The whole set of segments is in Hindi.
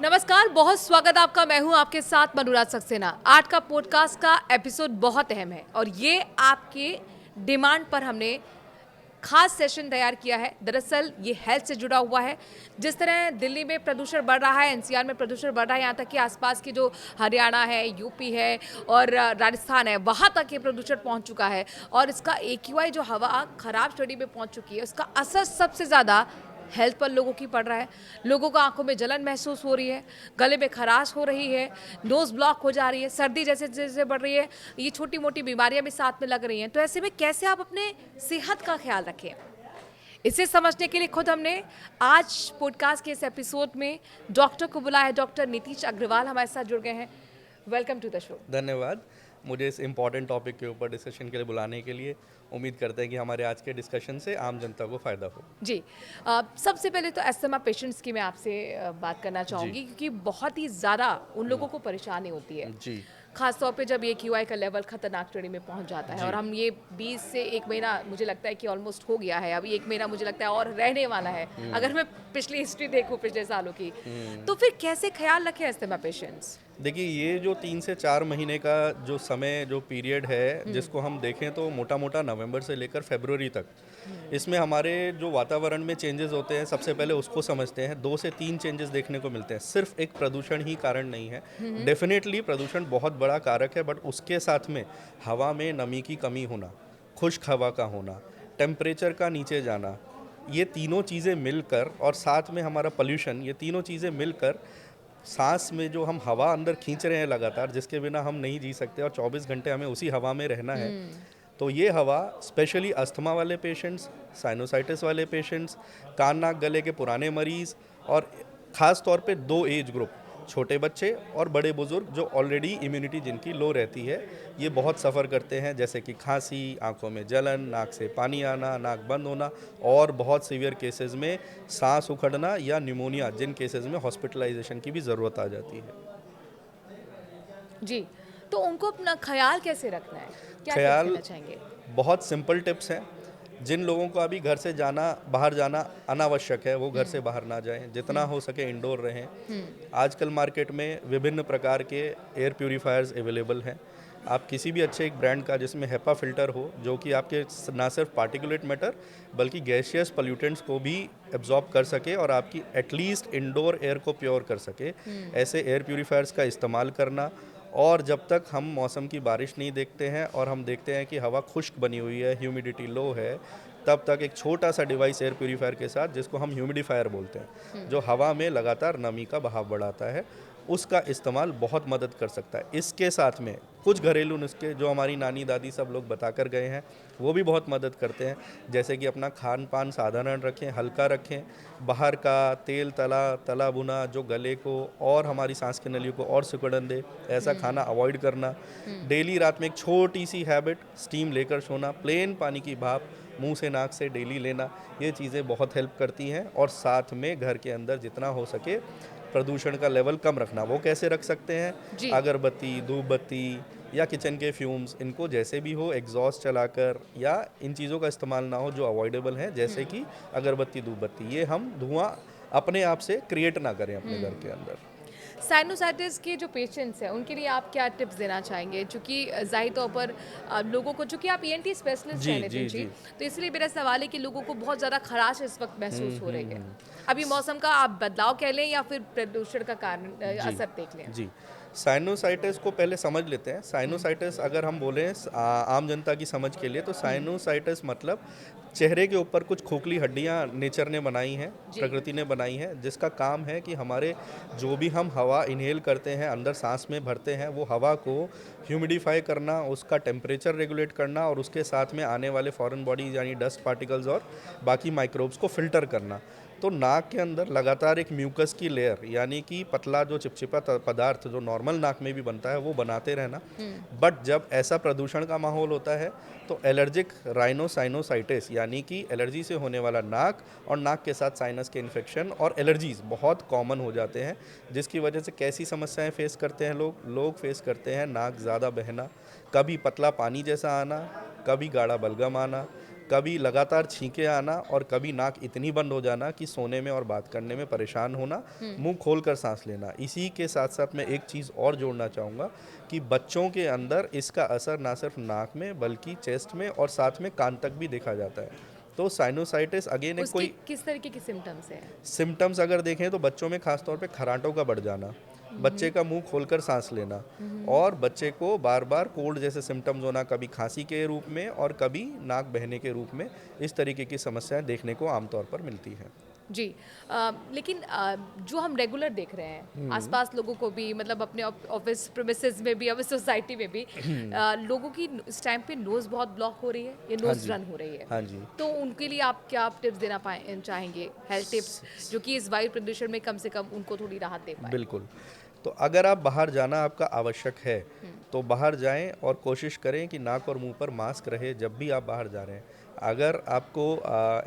नमस्कार, बहुत स्वागत आपका। मैं हूं आपके साथ मनुराज सक्सेना। आज का पॉडकास्ट का एपिसोड बहुत अहम है और ये आपके डिमांड पर हमने खास सेशन तैयार किया है। दरअसल ये हेल्थ से जुड़ा हुआ है। जिस तरह दिल्ली में प्रदूषण बढ़ रहा है, एनसीआर में प्रदूषण बढ़ रहा है, यहाँ तक कि आसपास की जो हरियाणा है, यूपी है और राजस्थान है, वहाँ तक ये प्रदूषण पहुँच चुका है। और इसका AQI जो हवा खराब स्टडी में पहुँच चुकी है, उसका असर सबसे ज़्यादा हेल्थ पर लोगों की पड़ रहा है। लोगों को आंखों में जलन महसूस हो रही है, गले में खराश हो रही है, नोज़ ब्लॉक हो जा रही है, सर्दी जैसे जैसे बढ़ रही है, ये छोटी मोटी बीमारियां भी साथ में लग रही हैं। तो ऐसे में कैसे आप अपने सेहत का ख्याल रखें, इसे समझने के लिए खुद हमने आज पॉडकास्ट के इस एपिसोड में डॉक्टर को बुलाया है। डॉक्टर नीतीश अग्रवाल हमारे साथ जुड़ गए हैं। Welcome to the show. धन्यवाद मुझे इस इम्पॉर्टेंट टॉपिक के ऊपर डिस्कशन के लिए बुलाने के लिए। उम्मीद करते हैं कि हमारे आज के डिस्कशन से आम जनता को फ़ायदा हो। जी, सबसे पहले तो अस्थमा पेशेंट्स की मैं आपसे बात करना जी चाहूँगी, क्योंकि बहुत ही ज़्यादा उन लोगों को परेशानी होती है। जी खास तौर पे जब AQI का लेवल खतरनाक श्रेणी में पहुंच जाता है। जी और हम ये 20 से 1 महीना, मुझे लगता है कि ऑलमोस्ट हो गया है, अभी 1 महीना मुझे लगता है और रहने वाला है, अगर मैं पिछली हिस्ट्री देखूं पिछले सालों की। तो फिर कैसे ख्याल रखें अस्थमा पेशेंट्स? देखिए, ये जो 3 से 4 महीने का जो समय जो पीरियड है, जिसको हम देखें तो मोटा मोटा नवंबर से लेकर फरवरी तक, इसमें हमारे जो वातावरण में चेंजेस होते हैं, सबसे पहले उसको समझते हैं। 2 से 3 चेंजेस देखने को मिलते हैं। सिर्फ एक प्रदूषण ही कारण नहीं है। डेफिनेटली प्रदूषण बहुत बड़ा कारक है, बट उसके साथ में हवा में नमी की कमी होना, खुश्क हवा का होना, टेम्परेचर का नीचे जाना, ये तीनों चीज़ें मिलकर, और साथ में हमारा पोल्यूशन, ये तीनों चीज़ें मिलकर सांस में जो हम हवा अंदर खींच रहे हैं लगातार, जिसके बिना हम नहीं जी सकते और 24 घंटे हमें उसी हवा में रहना है। तो ये हवा स्पेशली अस्थमा वाले पेशेंट्स, साइनोसाइटिस वाले पेशेंट्स, कान नाक गले के पुराने मरीज़, और ख़ास तौर पे 2 एज ग्रुप, छोटे बच्चे और बड़े बुज़ुर्ग जो ऑलरेडी इम्यूनिटी जिनकी लो रहती है, ये बहुत सफ़र करते हैं। जैसे कि खांसी, आंखों में जलन, नाक से पानी आना, नाक बंद होना, और बहुत सीवियर केसेस में सांस उखड़ना या निमोनिया, जिन केसेस में हॉस्पिटलाइजेशन की भी ज़रूरत आ जाती है। जी, तो उनको अपना ख्याल कैसे रखना है, क्या टिप्स ख्याल देना चाहेंगे? बहुत सिंपल टिप्स हैं। जिन लोगों को अभी घर से जाना, बाहर जाना अनावश्यक है, वो घर से बाहर ना जाएं। जितना हो सके इंडोर रहें। आजकल मार्केट में विभिन्न प्रकार के एयर प्यूरीफायर्स अवेलेबल हैं। आप किसी भी अच्छे एक ब्रांड का, जिसमें हेपा फिल्टर हो, जो कि आपके ना सिर्फ पार्टिकुलेट मैटर बल्कि गैसियस पोल्यूटेंट्स को भी एब्जॉर्ब कर सके और आपकी एटलीस्ट इंडोर एयर को प्योर कर सके, ऐसे एयर प्यूरीफायर्स का इस्तेमाल करना। और जब तक हम मौसम की बारिश नहीं देखते हैं और हम देखते हैं कि हवा खुश्क बनी हुई है, ह्यूमिडिटी लो है, तब तक एक छोटा सा डिवाइस एयर प्यूरीफायर के साथ, जिसको हम ह्यूमिडिफायर बोलते हैं, जो हवा में लगातार नमी का बहाव बढ़ाता है, उसका इस्तेमाल बहुत मदद कर सकता है। इसके साथ में कुछ घरेलू नुस्खे जो हमारी नानी दादी सब लोग बता कर गए हैं, वो भी बहुत मदद करते हैं। जैसे कि अपना खान पान साधारण रखें, हल्का रखें, बाहर का तेल तला भुना जो गले को और हमारी सांस की नलियों को और सिकुड़न दे, ऐसा खाना अवॉइड करना। डेली रात में एक छोटी सी हैबिट, स्टीम लेकर सोना, प्लेन पानी की भाप मुंह से नाक से डेली लेना, ये चीज़ें बहुत हेल्प करती हैं। और साथ में घर के अंदर जितना हो सके प्रदूषण का लेवल कम रखना। वो कैसे रख सकते हैं? जी। अगरबत्ती, धूप बत्ती या किचन के फ्यूम्स, इनको जैसे भी हो एग्जॉस्ट चलाकर, या इन चीज़ों का इस्तेमाल ना हो जो अवॉइडेबल हैं, जैसे कि अगरबत्ती, धूप बत्ती, ये हम धुआं अपने आप से क्रिएट ना करें अपने घर के अंदर। साइनोसाइटिस के जो पेशेंट्स हैं, उनके लिए आप क्या टिप्स देना चाहेंगे? चूँकि ज़ाहिर तौर पर लोगों को, चूँकि आप ENT स्पेशलिस्ट जी हैं नितिन जी जी, जी। तो इसलिए मेरा सवाल है कि लोगों को बहुत ज़्यादा खराश इस वक्त महसूस हो रही है। हम्म। अभी मौसम का आप बदलाव कह लें या फिर प्रदूषण का कारण जी असर देख लें? जी। साइनोसाइटिस को पहले समझ लेते हैं। साइनोसाइटिस अगर हम बोलें आम जनता की समझ के लिए, तो साइनोसाइटिस मतलब चेहरे के ऊपर कुछ खोखली हड्डियां नेचर ने बनाई हैं, जी। प्रकृति ने बनाई हैं, जिसका काम है कि हमारे जो भी हम हवा इनहेल करते हैं, अंदर सांस में भरते हैं, वो हवा को ह्यूमिडिफाई करना, उसका टेम्परेचर रेगुलेट करना, और उसके साथ में आने वाले फॉरेन बॉडीज यानी डस्ट पार्टिकल्स और बाकी माइक्रोब्स को फिल्टर करना। तो नाक के अंदर लगातार एक म्यूकस की लेयर, यानी कि पतला जो चिपचिपा पदार्थ जो नॉर्मल नाक में भी बनता है, वो बनाते रहना। बट जब ऐसा प्रदूषण का माहौल होता है, तो एलर्जिक राइनोसाइनोसाइटिस, यानी कि एलर्जी से होने वाला नाक, और नाक के साथ साइनस के इन्फेक्शन और एलर्जीज बहुत कॉमन हो जाते हैं। जिसकी वजह से कैसी समस्याएं फेस करते हैं लोग फेस करते हैं नाक ज़्यादा बहना, कभी पतला पानी जैसा आना, कभी गाढ़ा बलगम आना, कभी लगातार छींके आना और कभी नाक इतनी बंद हो जाना कि सोने में और बात करने में परेशान होना, मुंह खोलकर सांस लेना। इसी के साथ साथ मैं एक चीज़ और जोड़ना चाहूँगा कि बच्चों के अंदर इसका असर ना सिर्फ नाक में बल्कि चेस्ट में और साथ में कान तक भी देखा जाता है। तो साइनोसाइटिस अगेन एक उसकी कोई किस तरीके की सिम्टम्स है? सिम्टम्स अगर देखें तो बच्चों में खास तौर पे खर्राटों का बढ़ जाना, बच्चे का मुंह खोलकर सांस लेना और बच्चे को बार बार कोल्ड जैसे सिम्टम्स होना, कभी खांसी के रूप में और कभी नाक बहने के रूप में। इस तरीके की समस्याएं देखने को आमतौर पर मिलती हैं। जी। लेकिन जो हम रेगुलर देख रहे हैं आसपास लोगों को भी, मतलब अपने ऑफिस प्रेमिसेस में भी, अपनी सोसाइटी में भी लोगों की इस टाइम पे नोज बहुत ब्लॉक हो रही है, ये हाँ नोज जी, रन हो रही है। हाँ जी। तो उनके लिए आप क्या टिप्स देना चाहेंगे, हेल्थ टिप्स, जो कि इस वायु प्रदूषण में कम से कम उनको थोड़ी राहत दे पाए? बिल्कुल। तो अगर आप बाहर जाना आपका आवश्यक है, तो बाहर जाएँ और कोशिश करें कि नाक और मुँह पर मास्क रहे जब भी आप बाहर जा रहे हैं। अगर आपको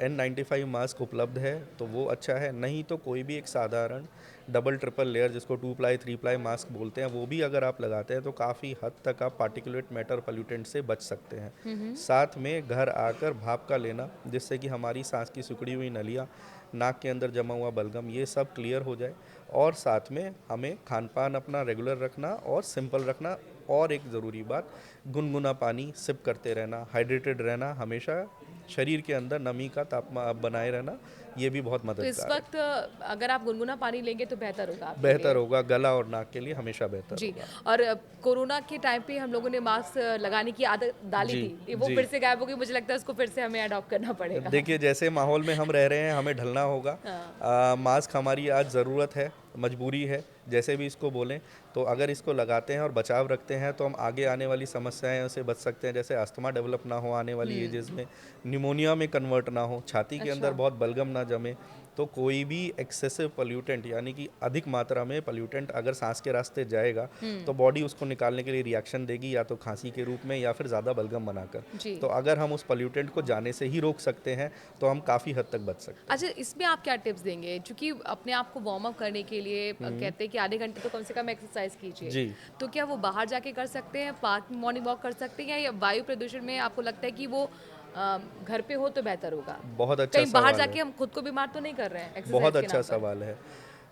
N95 मास्क उपलब्ध है, तो वो अच्छा है, नहीं तो कोई भी एक साधारण डबल ट्रिपल लेयर जिसको 2 प्लाई 3 प्लाई मास्क बोलते हैं, वो भी अगर आप लगाते हैं तो काफ़ी हद तक आप पार्टिकुलेट मैटर पॉल्यूटेंट से बच सकते हैं। साथ में घर आकर भाप का लेना, जिससे कि हमारी सांस की सिकुड़ी हुई नलियाँ, नाक के अंदर जमा हुआ बलगम, ये सब क्लियर हो जाए। और साथ में हमें खान पान अपना रेगुलर रखना और सिंपल रखना। और एक ज़रूरी बात, गुनगुना पानी सिप करते रहना, हाइड्रेटेड रहना, हमेशा शरीर के अंदर नमी का तापमान बनाए रहना, ये भी बहुत तो इस मददगार है। वक्त अगर आप गुनगुना पानी लेंगे तो बेहतर होगा आपके लिए। बेहतर होगा, गला और नाक के लिए हमेशा बेहतर जी। होगा। और कोरोना के टाइम पे हम लोगों ने मास्क लगाने की आदत डाली जी, थी, वो जी। फिर से गायब हो गई। मुझे लगता है उसको फिर से हमें अडॉप्ट करना पड़ेगा। देखिए, जैसे माहौल में हम रह रहे हैं हमें ढलना होगा। हाँ। मास्क हमारी आज ज़रूरत है, मजबूरी है, जैसे भी इसको बोलें। तो अगर इसको लगाते हैं और बचाव रखते हैं तो हम आगे आने वाली समस्याएं से बच सकते हैं, जैसे अस्थमा डेवलप ना हो आने वाली एजेस में, निमोनिया में कन्वर्ट ना हो, छाती के अंदर अच्छा। बहुत बलगम ना जमे। तो कोई भी एक्सेसिव पोल्यूटेंट यानी कि अधिक मात्रा में पोल्यूटेंट अगर सांस के रास्ते जाएगा तो बॉडी उसको निकालने के लिए रिएक्शन देगी, या तो खांसी के रूप में या फिर ज़्यादा बलगम बनाकर। जी। तो अगर हम उस पोल्यूटेंट को जाने से ही रोक सकते हैं तो हम काफ़ी हद तक बच सकते हैं। अच्छा, इसमें आप क्या टिप्स देंगे? क्योंकि अपने आप को वार्म अप करने के लिए कहते हैं कि आधे घंटे तो कम से कम एक्सरसाइज कीजिए। जी। तो क्या वो बाहर जाके कर सकते हैं, पार्क में मॉर्निंग वॉक कर सकते हैं, या वायु प्रदूषण में आपको लगता है कि वो घर पे हो तो बेहतर होगा? बहुत अच्छा कहीं बाहर सवाल है। जाके हम खुद को बीमार तो नहीं कर रहे हैं एक्सरसाइज बहुत के अच्छा नाम पर? सवाल है।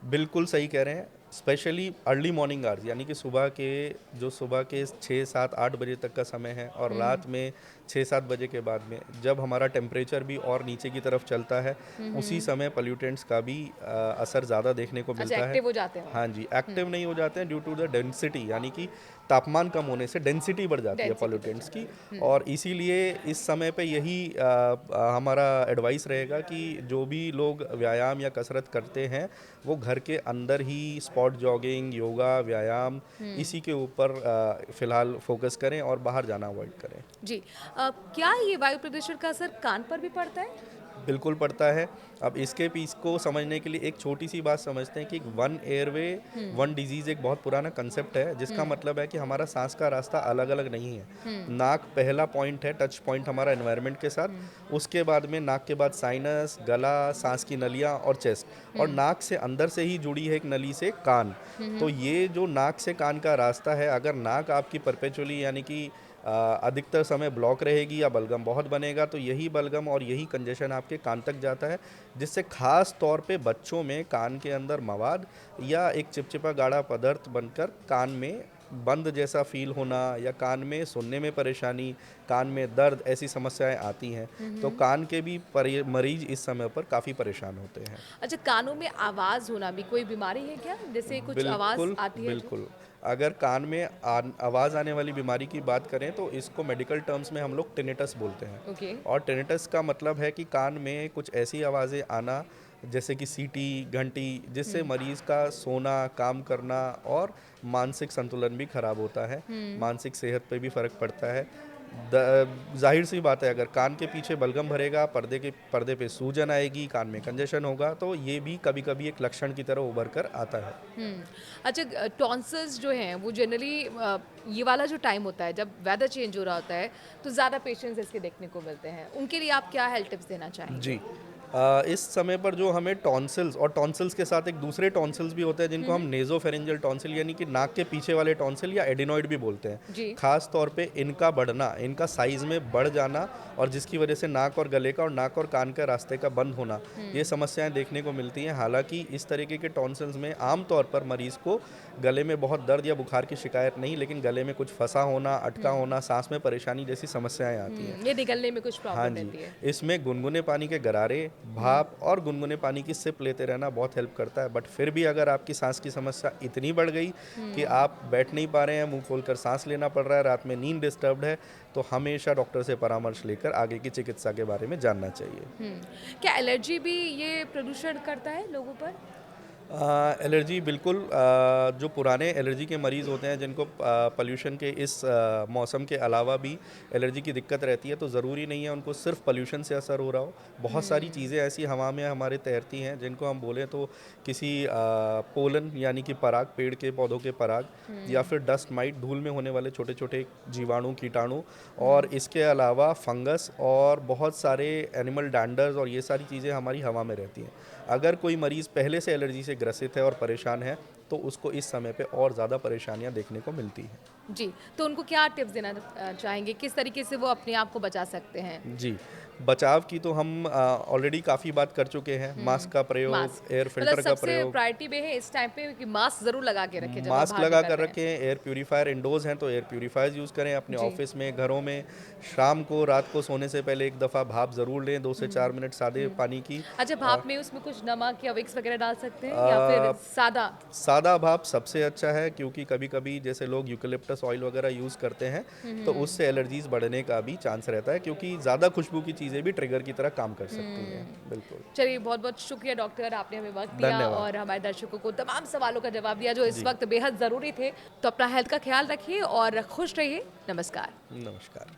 बिल्कुल सही कह रहे हैं। स्पेशली अर्ली मॉर्निंग आवर्स यानी कि सुबह के 6, 7, 8 बजे तक का समय है और रात में 6, 7 बजे के बाद में जब हमारा टेम्परेचर भी और नीचे की तरफ चलता है, उसी समय पोल्यूटेंट्स का भी असर ज़्यादा देखने को अच्छा, मिलता है। एक्टिव हो जाते हैं। हाँ जी, एक्टिव नहीं हो जाते हैं ड्यू टू द डेंसिटी, यानी कि तापमान कम होने से डेंसिटी बढ़ जाती है डेंसिटी बढ़ पोल्यूटेंट्स की। जाती है। और इसीलिए इस समय पे यही हमारा एडवाइस रहेगा कि जो भी लोग व्यायाम या कसरत करते हैं वो घर के अंदर ही स्पॉट जॉगिंग, योगा, व्यायाम, इसी के ऊपर फिलहाल फोकस करें और बाहर जाना अवॉइड करें। जी। क्या ये वायु प्रदूषण का असर कान पर भी पड़ता है? बिल्कुल पड़ता है। अब इसके पीस को समझने के लिए एक छोटी सी बात समझते हैं कि वन एयरवे वन डिजीज़ एक बहुत पुराना कंसेप्ट है, जिसका मतलब है कि हमारा सांस का रास्ता अलग अलग नहीं है। नाक पहला पॉइंट है, टच पॉइंट हमारा एनवायरनमेंट के साथ। उसके बाद में नाक के बाद साइनस, गला, सांस की नलियाँ और चेस्ट, और नाक से अंदर से ही जुड़ी है एक नली से कान। तो ये जो नाक से कान का रास्ता है, अगर नाक आपकी परपेचुअली यानी कि अधिकतर समय ब्लॉक रहेगी या बलगम बहुत बनेगा, तो यही बलगम और यही कंजेशन आपके कान तक जाता है, जिससे खास तौर पे बच्चों में कान के अंदर मवाद या एक चिपचिपा गाढ़ा पदार्थ बनकर कान में बंद जैसा फील होना या कान में सुनने में परेशानी, कान में दर्द, ऐसी समस्याएं आती हैं। तो कान के भी मरीज इस समय पर काफ़ी परेशान होते हैं। अच्छा, कानों में आवाज़ होना भी कोई बीमारी है क्या? जैसे कुछ आवाज़ बिल्कुल, आती है जो? बिल्कुल। अगर कान में आवाज़ आने वाली बीमारी की बात करें तो इसको मेडिकल टर्म्स में हम लोग टिनिटस बोलते हैं। ओके। और टिनिटस का मतलब है कि कान में कुछ ऐसी आवाज़ें आना, जैसे कि सीटी, घंटी, जिससे मरीज़ का सोना, काम करना और मानसिक संतुलन भी खराब होता है। मानसिक सेहत पे भी फ़र्क पड़ता है। ज़ाहिर सी बात है, अगर कान के पीछे बलगम भरेगा, पर्दे पे सूजन आएगी, कान में कंजेशन होगा, तो ये भी कभी-कभी एक लक्षण की तरह उभर कर आता है। अच्छा, टॉन्सिल्स जो हैं वो जनरली ये वाला जो टाइम होता है जब वेदर चेंज हो रहा होता है, तो ज़्यादा पेशेंट्स इसके देखने को मिलते हैं। उनके लिए आप क्या हेल्थ टिप्स देना चाहेंगे? जी। इस समय पर जो हमें टॉन्सिल्स और टॉन्सिल्स के साथ एक दूसरे टॉन्सिल्स भी होते हैं जिनको हम नेजोफेरेंजियल टॉन्सिल यानी कि नाक के पीछे वाले टॉन्सिल या एडिनॉइड भी बोलते जी। हैं। खास तौर पे इनका बढ़ना, इनका साइज में बढ़ जाना और जिसकी वजह से नाक और गले का और नाक और कान का रास्ते का बंद होना, ये समस्याएं देखने को मिलती हैं। हालांकि इस तरीके के टॉन्सिल्स में आमतौर पर मरीज को गले में बहुत दर्द या बुखार की शिकायत नहीं, लेकिन गले में कुछ फंसा होना, अटका होना, सांस में परेशानी जैसी समस्याएं आती हैं। ये निगलने में कुछ हाँ प्रॉब्लम जी, रहती है। इसमें गुनगुने पानी के गरारे, भाप और गुनगुने पानी की सिप लेते रहना बहुत हेल्प करता है। बट फिर भी अगर आपकी सांस की समस्या इतनी बढ़ गई कि आप बैठ नहीं पा रहे हैं, मुंह खोलकर सांस लेना पड़ रहा है, रात में नींद डिस्टर्ब्ड है, तो हमेशा डॉक्टर से परामर्श लेकर आगे की चिकित्सा के बारे में जानना चाहिए। क्या एलर्जी भी ये प्रदूषण करता है लोगों पर? एलर्जी बिल्कुल, जो पुराने एलर्जी के मरीज़ होते हैं जिनको पॉल्यूशन के इस मौसम के अलावा भी एलर्जी की दिक्कत रहती है, तो ज़रूरी नहीं है उनको सिर्फ पॉल्यूशन से असर हो रहा हो। बहुत सारी चीज़ें ऐसी हवा में हमारे तैरती हैं जिनको हम बोलें तो किसी पोलन यानी कि पराग, पेड़ के पौधों के पराग, या फिर डस्ट माइट, धूल में होने वाले छोटे छोटे जीवाणु, कीटाणु, और इसके अलावा फंगस और बहुत सारे एनिमल डैंडर्स, और ये सारी चीज़ें हमारी हवा में रहती हैं। अगर कोई मरीज़ पहले से एलर्जी से ग्रसित है और परेशान है, तो उसको इस समय पे और ज़्यादा परेशानियां देखने को मिलती हैं। जी, तो उनको क्या टिप्स देना चाहेंगे? किस तरीके से वो अपने आप को बचा सकते हैं? जी, बचाव की तो हम ऑलरेडी काफ़ी बात कर चुके हैं। मास्क का प्रयोग, मास्क एयर फिल्टर मतलब का सबसे प्रयोग, प्रायोरिटी में है इस टाइम पे कि मास्क जरूर लगा के रखें जब आप मास्क बाहर लगा निकल कर रहे हैं। रखें। एयर प्यूरीफायर इंडोर्स हैं तो एयर प्यूरीफायर्स यूज़ करें अपने जी। ऑफिस में, घरों में। शाम को, रात को सोने से पहले एक दफ़ा भाप ज़रूर लें, 2 से 4 मिनट सादे पानी की। अच्छा, भाप में उसमें कुछ नमक या विक्स वगैरह डाल सकते हैं या फिर सादा? सादा भाप सबसे अच्छा है, क्योंकि कभी कभी जैसे लोग यूकेलिप्टस ऑयल वगैरह यूज़ करते हैं तो उससे एलर्जीज बढ़ने का भी चांस रहता है, क्योंकि ज़्यादा खुशबू की चीज़ें भी ट्रिगर की तरह काम कर सकती हैं। बिल्कुल। चलिए, बहुत बहुत शुक्रिया डॉक्टर, आपने हमें वक्त दिया धन्यवाद। और हमारे दर्शकों को तमाम सवालों का जवाब दिया जो इस जी। वक्त बेहद ज़रूरी थे। तो अपना हेल्थ का ख्याल रखिए और खुश रहिए। नमस्कार। नमस्कार।